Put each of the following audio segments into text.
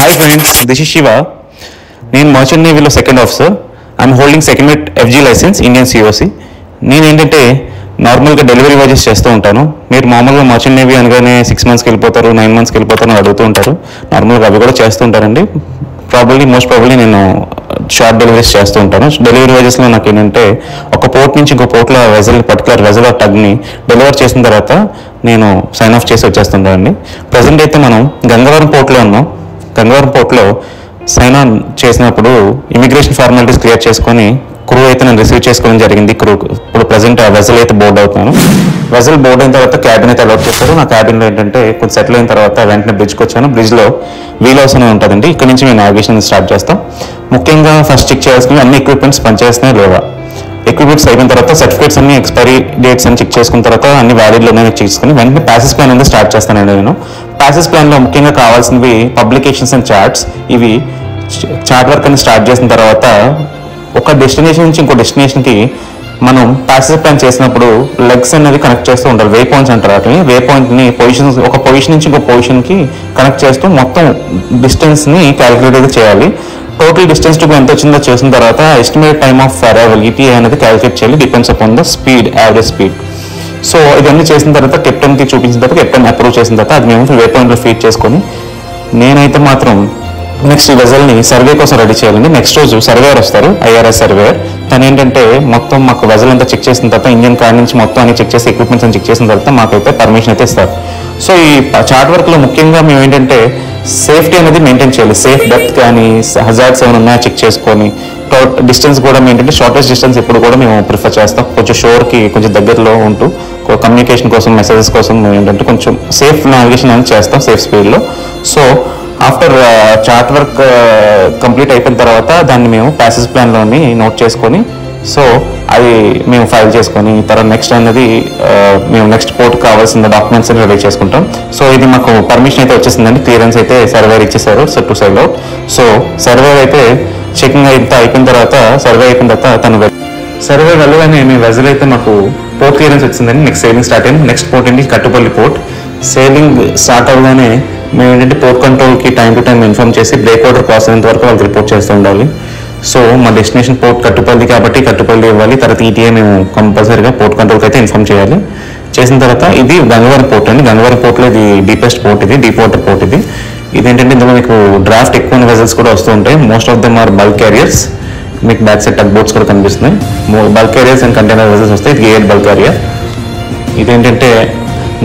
Hi friends, this is Shiva. నేను merchant నేవీలో second officer. I'm holding second mate FG licence Indian COC. నేను ఏంటంటే నార్మల్గా delivery vases చేస్తూ ఉంటాను. మీరు మామూలుగా మర్చెంట్ నేవీ అనగానే 6 monthsకి వెళ్ళిపోతారు, 9 monthsకి వెళ్ళిపోతారు అని అడుగుతూ ఉంటారు. నార్మల్గా అవి కూడా చేస్తూ ఉంటారండి. మోస్ట్ ప్రాబబ్లీ నేను షార్ట్ డెలివరీస్ చేస్తూ ఉంటాను. డెలివరీ వాజెస్లో నాకు ఏంటంటే ఒక పోర్ట్ నుంచి ఇంకో పోర్ట్లో పర్టికులర్ వెజల్ టగ్ని డెలివర్ చేసిన తర్వాత నేను సైన్ ఆఫ్ చేసి వచ్చేస్తుంటానండి. ప్రజెంట్ అయితే మనం గంగవరం పోర్ట్లో ఉన్నాం. గంగవరం పోర్ట్లో సైన్ ఆన్ చేసినప్పుడు ఇమిగ్రేషన్ ఫార్మాలిటీస్ క్లియర్ చేసుకొని క్రూ అయితే నేను రిసీవ్ చేసుకోవడం జరిగింది. ఇప్పుడు ప్రజెంట్ వెజల్ అయితే బోర్డ్ అవుతున్నాను. వెజల్ బోర్డ్ అయిన తర్వాత క్యాబిన్ అయితే అలౌట్ చేస్తారు. నా క్యాబిన్లో ఏంటంటే కొంచెం సెటిల్ అయిన తర్వాత వెంటనే బ్రిడ్జ్కి వచ్చాను. బ్రిడ్జ్లో వీల్ హౌస్ అనేది ఉంటుందండి. ఇక్కడ నుంచి మేము నావిగేషన్ స్టార్ట్ చేస్తాం. ముఖ్యంగా ఫస్ట్ చెక్ చేయాల్సినవి అన్ని ఎక్విప్మెంట్స్ పనిచేస్తున్నాయి లేవా. ఎక్విప్మెంట్స్ అయిపోయిన తర్వాత సర్టిఫికేట్స్ అన్ని ఎక్స్పైరీ డేట్స్ అని చెక్ చేసుకున్న తర్వాత అన్ని వ్యాలిడ్లో చెక్ చేసుకుని వెంటనే ప్యాసేజ్ ప్లాన్ అనేది స్టార్ట్ చేస్తానండి. నేను ప్యాసేజ్ ప్లాన్లో ముఖ్యంగా కావాల్సినవి పబ్లికేషన్స్ అండ్ చార్ట్స్. ఇవి చార్ట్ వర్క్ అని స్టార్ట్ చేసిన తర్వాత ఒక డెస్టినేషన్ నుంచి ఇంకో డెస్టినేషన్కి మనం ప్యాసేజ్ ప్లాన్ చేసినప్పుడు లెగ్స్ అనేది కనెక్ట్ చేస్తూ ఉంటారు. వే పాయింట్స్ అంటారు. వాటిని వే పాయింట్ని ఒక పొజిషన్ నుంచి ఇంకో పొజిషన్కి కనెక్ట్ చేస్తూ మొత్తం డిస్టెన్స్ని క్యాలిక్యులేట్ చేయాలి. టోటల్ డిస్టెన్స్ టు ఎంత వచ్చిందో చేసిన తర్వాత estimate time of arrival ETA అనేది క్యాలిక్యులేట్ చేయాలి. Depends upon the speed, average speed. So ఇవన్నీ చేసిన తర్వాత కెప్టెన్కి చూపించిన తర్వాత కెప్టెన్ అప్రూవ్ చేసిన తర్వాత అది మేము వే పాయింట్లో ఫీడ్ చేసుకొని నేనైతే మాత్రం నెక్స్ట్ ఈ వెజల్ని సర్వే కోసం రెడీ చేయాలండి. నెక్స్ట్ రోజు సర్వేయర్ వస్తారు, IRS సర్వేయర్. తను ఏంటంటే మొత్తం మాకు వెజల్ అంతా చెక్ చేసిన తర్వాత ఇంజిన్ కార్ నుంచి మొత్తం అన్ని చెక్ చేసి ఎక్విప్మెంట్స్ అని చెక్ చేసిన తర్వాత మాకైతే పర్మిషన్ అయితే ఇస్తారు. సో ఈ చార్ట్ వర్క్లో ముఖ్యంగా మేము ఏంటంటే సేఫ్టీ అనేది మెయింటైన్ చేయాలి. సేఫ్ డెప్త్ కానీ హజార్డ్స్ ఏమైనా ఉన్నాయో చెక్ చేసుకొని డిస్టెన్స్ కూడా ఏంటంటే షార్టెస్ట్ డిస్టెన్స్ ఎప్పుడు కూడా మేము ప్రిఫర్ చేస్తాం. కొంచెం షోర్కి కొంచెం దగ్గరలో ఉంటూ కమ్యూనికేషన్ కోసం, మెసేజెస్ కోసం ఏంటంటే కొంచెం సేఫ్ నావిగేషన్ అనేది చేస్తాం సేఫ్ స్పీడ్లో. So after chart work complete అయిపోయిన తర్వాత దాన్ని మేము ప్యాసేజ్ ప్లాన్లోని నోట్ చేసుకొని సో అది మేము ఫైల్ చేసుకొని తర్వాత నెక్స్ట్ అనేది మేము నెక్స్ట్ పోర్ట్ కావాల్సిన డాక్యుమెంట్స్ అని రెడీ చేసుకుంటాం. సో ఇది మాకు పర్మిషన్ అయితే వచ్చేసిందండి. క్లియరెన్స్ అయితే సర్వేర్ ఇచ్చేసారు to side out. So surveyor అయితే చెకింగ్ అయిపోయిన తర్వాత తను సర్వే వెళ్ళగానే మీ వెజల్ అయితే మాకు పోర్ట్ క్లియరెన్స్ వచ్చిందండి. నెక్స్ట్ సేలింగ్ స్టార్ట్ అయింది. నెక్స్ట్ పోర్ట్ ఏంటి కట్టుపల్లి పోర్ట్. సేలింగ్ స్టార్ట్ అవ్వగానే మేము ఏంటంటే పోర్ట్ కంట్రోల్కి టైం టు టైం ఇన్ఫార్మ్ చేసి బ్రేక్ వాటర్ క్రాస్ అయినంత వరకు వాళ్ళకి రిపోర్ట్ చేస్తూ ఉండాలి. సో మా డెస్టినేషన్ పోర్ట్ కట్టుపల్లి కాబట్టి కట్టుపల్లి ఇవ్వాలి. తర్వాత ETA మేము కంపల్సరీగా పోర్ట్ కంట్రోల్కి అయితే ఇన్ఫార్మ్ చేయాలి. చేసిన తర్వాత ఇది గంగవరం పోర్ట్ అండి. గంగవరం పోర్ట్లో ఇది డీపెస్ట్ పోర్ట్, ఇది డీప్ వాటర్ పోర్ట్. ఇదేంటంటే ఇందులో మీకు డ్రాఫ్ట్ ఎక్కువ వెజల్స్ కూడా వస్తూ ఉంటాయి. Most of them are bulk carriers. మీకు బ్యాక్ సైడ్ టగ్ బోట్స్ కూడా కనిపిస్తున్నాయి. Bulk carriers and container vessels వస్తాయి. ఇది గేట్ బల్క్ క్యారియర్. ఇదేంటంటే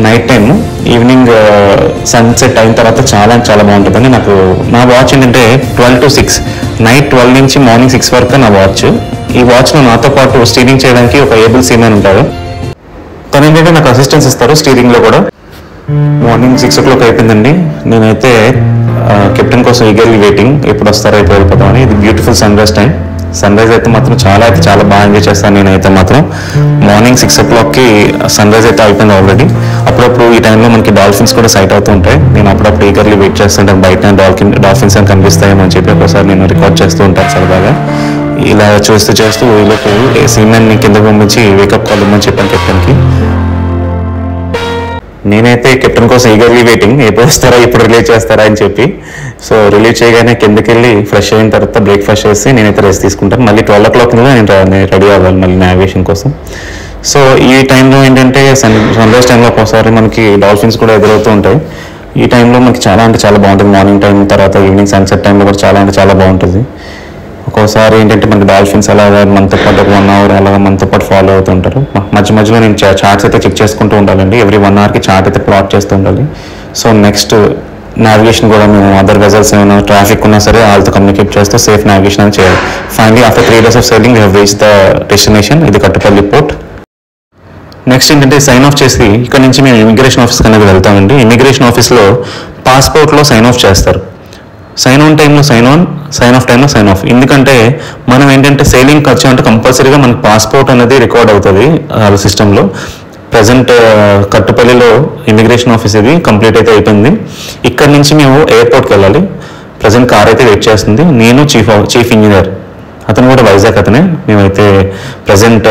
నైట్ టైమ్ ఈవినింగ్ సన్సెట్ అయిన తర్వాత చాలా చాలా బాగుంటుందండి. నా వాచ్ ఏంటంటే 12 to 6, నైట్ 12 నుంచి మార్నింగ్ 6 వరకు నా వాచ్. ఈ వాచ్లో నాతో పాటు స్టీరింగ్ చేయడానికి ఒక ఏబుల్ సీమెన్ ఉంటారు. తను ఏంటంటే నాకు అసిస్టెన్స్ ఇస్తారు స్టీరింగ్లో కూడా. మార్నింగ్ 6 o'clock అయిపోయిందండి. నేనైతే కెప్టెన్ కోసం ఈగర్లీ వెయిటింగ్, ఎప్పుడు వస్తారో ఎప్పుడు వెళ్ళిపోతామని. ఇది beautiful sunrise time. Sunrise అయితే మాత్రం చాలా బాగా ఎంజాయ్ చేస్తాను నేనైతే మాత్రం. మార్నింగ్ 6 o'clockకి సన్ రైజ్ అయితే అయిపోయింది ఆల్రెడీ. అప్పుడప్పుడు ఈ టైంలో మనకి డాల్ఫిన్స్ కూడా సైట్ అవుతూ ఉంటాయి. నేను అప్పుడప్పుడు ఈగర్లీ వెయిట్ చేస్తుంటాను బయట డాల్ఫిన్స్ అని కనిపిస్తాయేమో అని చెప్పి ఒకసారి నేను రికార్డ్ చేస్తూ ఉంటాను సరదాగా. ఇలా చేస్తూ వీళ్ళకి సీమెన్ని కింద పంపించి వేకప్ కాల్ ఇమ్మని చెప్పాను కెప్టెన్కి. నేనైతే కెప్టెన్ కోసం ఈగర్లీ వెయిటింగ్, ఎప్పుడు వస్తారా ఎప్పుడు రిలీవ్ చేస్తారా అని చెప్పి. సో రిలీవ్ చేయగానే కిందకి వెళ్ళి ఫ్రెష్ అయిన తర్వాత బ్రేక్ఫాస్ట్ చేసి నేనైతే రెస్ట్ తీసుకుంటాను. మళ్ళీ 12 o'clock నేను రెడీ అవ్వాలి మళ్ళీ నావిగేషన్ కోసం. సో ఈ టైంలో ఏంటంటే సన్ రైజ్ టైంలో ఒకసారి మనకి డాల్ఫిన్స్ కూడా ఎదురవుతూ ఉంటాయి. ఈ టైంలో మనకి చాలా బాగుంటుంది. మార్నింగ్ టైం తర్వాత ఈవినింగ్ సన్సెట్ టైంలో కూడా చాలా బాగుంటుంది. ఒక్కోసారి ఏంటంటే మనకి డాల్ఫిన్స్ అలాగా మనతో పాటు 1 hour అలాగా మనతో పాటు ఫాలో అవుతూ ఉంటారు. మధ్యలో నేను చార్ట్స్ అయితే చెక్ చేసుకుంటూ ఉండాలండి. ఎవ్రీ 1 hourకి చార్ట్ అయితే ప్లాట్ చేస్తూ ఉండాలి. సో నెక్స్ట్ నావిగేషన్ కూడా మేము అదర్ వెజల్స్ ఏమైనా ట్రాఫిక్ ఉన్నా సరే వాళ్ళతో కమ్యూనికేట్ చేస్తూ సేఫ్ నావిగేషన్ అని చేయాలి. Finally after 3 days of sailing we have reached the destination. ఇది కట్టుపల్లి పోర్ట్. నెక్స్ట్ ఏంటంటే సైన్ ఆఫ్ చేసి ఇక్కడ నుంచి మేము ఇమిగ్రేషన్ ఆఫీస్కి అనేది వెళ్తామండి. ఇమిగ్రేషన్ ఆఫీస్లో పాస్పోర్ట్లో సైన్ ఆఫ్ చేస్తారు. సైన్ ఆన్ టైంలో సైన్ ఆన్, సైన్ ఆఫ్ టైంలో సైన్ ఆఫ్. ఎందుకంటే మనం ఏంటంటే సేలింగ్కి వచ్చామంటే కంపల్సరీగా మనకి పాస్పోర్ట్ అనేది రికార్డ్ అవుతుంది సిస్టంలో. ప్రజెంట్ కట్టుపల్లిలో ఇమిగ్రేషన్ ఆఫీస్ ఇది కంప్లీట్ అయితే అయిపోయింది. ఇక్కడ నుంచి మేము ఎయిర్పోర్ట్కి వెళ్ళాలి. ప్రజెంట్ కార్ అయితే వెయిట్ చేస్తుంది. నేను చీఫ్ ఇంజనీర్, అతను కూడా వైజాగ్ అతనే. మేమైతే ప్రజెంట్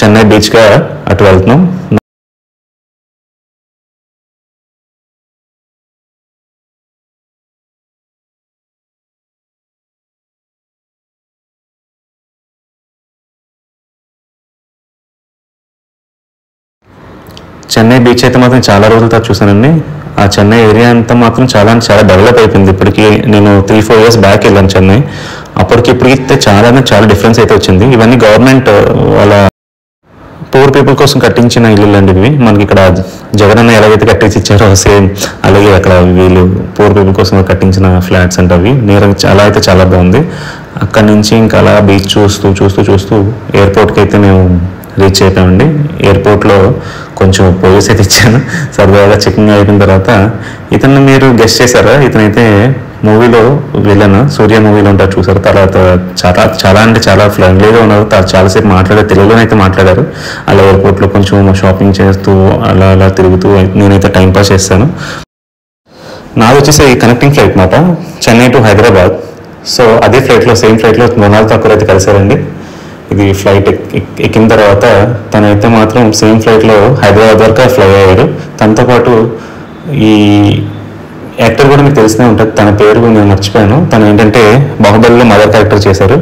చెన్నై బీచ్గా అటు వెళ్తున్నాం. చెన్నై బీచ్ అయితే మాత్రం చాలా రోజుల తర్వాత చూసానండి. ఆ చెన్నై ఏరియా అంతా మాత్రం చాలా అంటే చాలా డెవలప్ అయిపోయింది. ఇప్పటికి నేను 3-4 years బ్యాక్ వెళ్ళాను చెన్నై. అప్పటికి ఇప్పటికైతే చాలా డిఫరెన్స్ అయితే వచ్చింది. ఇవన్నీ గవర్నమెంట్ వాళ్ళ పూర్ పీపుల్ కోసం కట్టించిన ఇల్లు అండి ఇవి. మనకి ఇక్కడ జగనన్న ఎలాగైతే కట్టించి ఇచ్చారో సేమ్ అలాగే అక్కడ వీళ్ళు పూర్ పీపుల్ కోసం కట్టించిన ఫ్లాట్స్ అంటే అవి నేరుగా చాలా బాగుంది. అక్కడి నుంచి ఇంకా అలా బీచ్ చూస్తూ ఎయిర్పోర్ట్కి అయితే మేము రీచ్ అయిపోయామండి. ఎయిర్పోర్ట్లో కొంచెం పోలీస్ అయితే ఇచ్చాను. సరదాగా చెకింగ్ అయిపోయిన తర్వాత ఇతన్ని మీరు గెస్ట్ చేశారా? ఇతనైతే మూవీలో విలన్ సూర్య మూవీలో ఉంటారు చూసారు. తర్వాత చాలా ఫ్రెండ్లీగా ఉన్నారు. చాలాసేపు తెలుగులోనే అయితే మాట్లాడారు. అలా ఎయిర్పోర్ట్లో కొంచెం షాపింగ్ చేస్తూ అలా తిరుగుతూ నేనైతే టైంపాస్ చేస్తాను. నాది వచ్చేసి కనెక్టింగ్ ఫ్లైట్ మాట, చెన్నై టు హైదరాబాద్. సో అదే సేమ్ ఫ్లైట్లో మొనాల్ ఠాకూర్ అయితే కలిశారండి. ఇది ఫ్లైట్ ఎక్కిన తర్వాత తనైతే మాత్రం సేమ్ ఫ్లైట్లో హైదరాబాద్ వరకు ఫ్లై అయ్యారు. తనతో పాటు ఈ యాక్టర్ కూడా మీకు తెలిసినే ఉంటుంది, తన పేరు నేను మర్చిపోయాను. తను ఏంటంటే బాహుబలిలో మదర్ క్యారెక్టర్ చేశారు.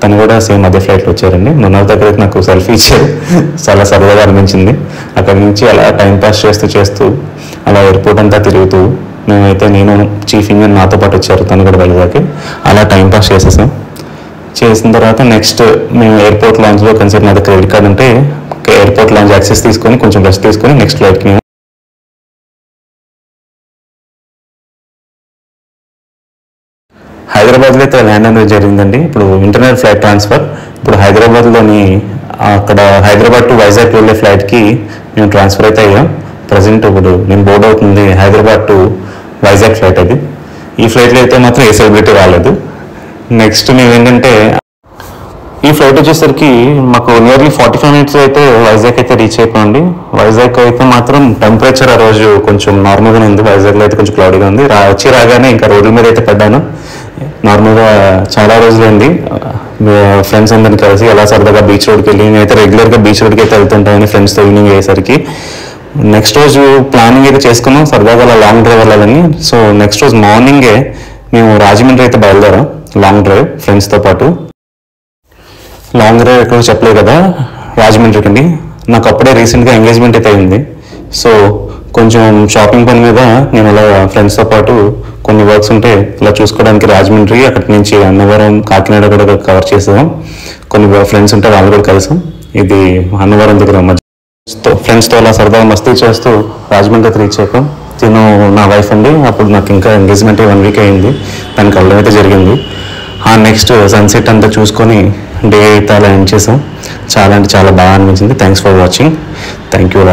తను కూడా సేమ్ అదే ఫ్లైట్లో వచ్చారండి. మొన్న దగ్గర నాకు సెల్ఫీ ఇచ్చారు. చాలా సరదాగా అనిపించింది. అక్కడి నుంచి అలా టైంపాస్ చేస్తూ అలా ఎయిర్పోర్ట్ అంతా తిరుగుతూ నేను చీఫ్ ఇంజనీర్ నాతో పాటు వచ్చారు, తను కూడా వెళ్ళదాకి అలా టైంపాస్ చేసిన తర్వాత నెక్స్ట్ మేము ఎయిర్పోర్ట్ లాంచ్లో కన్సర్ట్ నా దగ్గర క్రెడిట్ కార్డ్ ఉంటే ఎయిర్పోర్ట్ లాంచ్ యాక్సెస్ తీసుకొని కొంచెం రెస్ట్ తీసుకొని నెక్స్ట్ ఫ్లైట్కి మేము హైదరాబాద్లో అయితే ల్యాండ్ అనేది జరిగిందండి. ఇప్పుడు ఇంటర్నల్ ఫ్లైట్ ట్రాన్స్ఫర్. ఇప్పుడు హైదరాబాద్లోని అక్కడ హైదరాబాద్ టు వైజాగ్ వెళ్ళే ఫ్లైట్కి మేము ట్రాన్స్ఫర్ అయితే అయ్యాం. ప్రజెంట్ ఇప్పుడు నేను బోర్డ్ అవుతుంది హైదరాబాద్ టు వైజాగ్ ఫ్లైట్ అది. ఈ ఫ్లైట్లో అయితే మాత్రం ఏ సెలబ్రిటీ రాలేదు. నెక్స్ట్ మేము ఏంటంటే ఈ ఫ్లైట్ వచ్చేసరికి మాకు నియర్లీ 45 minutes అయితే వైజాగ్ అయితే రీచ్ అయిపోయింది. వైజాగ్ అయితే మాత్రం టెంపరేచర్ ఆ రోజు కొంచెం నార్మల్గానే ఉంది. వైజాగ్లో అయితే కొంచెం క్లౌడీగా ఉంది. రాగానే ఇంకా రోడ్ల మీద అయితే పడ్డాను. నార్మల్గా చాలా రోజులైంది ఫ్రెండ్స్ అందరిని కలిసి అలా సరదాగా బీచ్ రోడ్కి వెళ్ళి నేనైతే రెగ్యులర్గా బీచ్ రోడ్కి అయితే వెళ్తుంటాను ఫ్రెండ్స్తో ఈవినింగ్ అయ్యేసరికి. నెక్స్ట్ రోజు ప్లానింగ్ అయితే చేసుకున్నాం సరదాగా అలా లాంగ్ డ్రైవ్ వెళ్ళాలని. సో నెక్స్ట్ రోజు మార్నింగే మేము రాజమండ్రి అయితే బయలుదేరాం లాంగ్ డ్రైవ్ ఫ్రెండ్స్తో పాటు. లాంగ్ డ్రైవ్ ఎక్కడో చెప్పలేదు కదా, రాజమండ్రికి అండి. నాకు అప్పుడే రీసెంట్గా ఎంగేజ్మెంట్ అయితే అయింది. సో కొంచెం షాపింగ్ పని మీద నేను అలా ఫ్రెండ్స్తో పాటు కొన్ని వర్క్స్ ఉంటే ఇలా చూసుకోవడానికి రాజమండ్రి, అక్కడి నుంచి అన్నవరం, కాకినాడ కూడా కవర్ చేసాం. కొన్ని ఫ్రెండ్స్ ఉంటే వాళ్ళు కూడా కలిసాం. ఇది అన్నవరం దగ్గర ఫ్రెండ్స్తో అలా సరదాగా మస్తీ చేస్తూ రాజమండ్రి రీచ్ అయిపోయాం. తిను నా వైఫ్ అండి. అప్పుడు నాకు ఇంకా ఎంగేజ్మెంట్ 1 week అయింది. దానికి వెళ్ళడం అయితే జరిగింది. నెక్స్ట్ సన్సెట్ అంతా చూసుకొని డే అయితే అలా ఎండ్ చేసాం. చాలా బాగా అనిపించింది. Thanks for watching. Thank you all.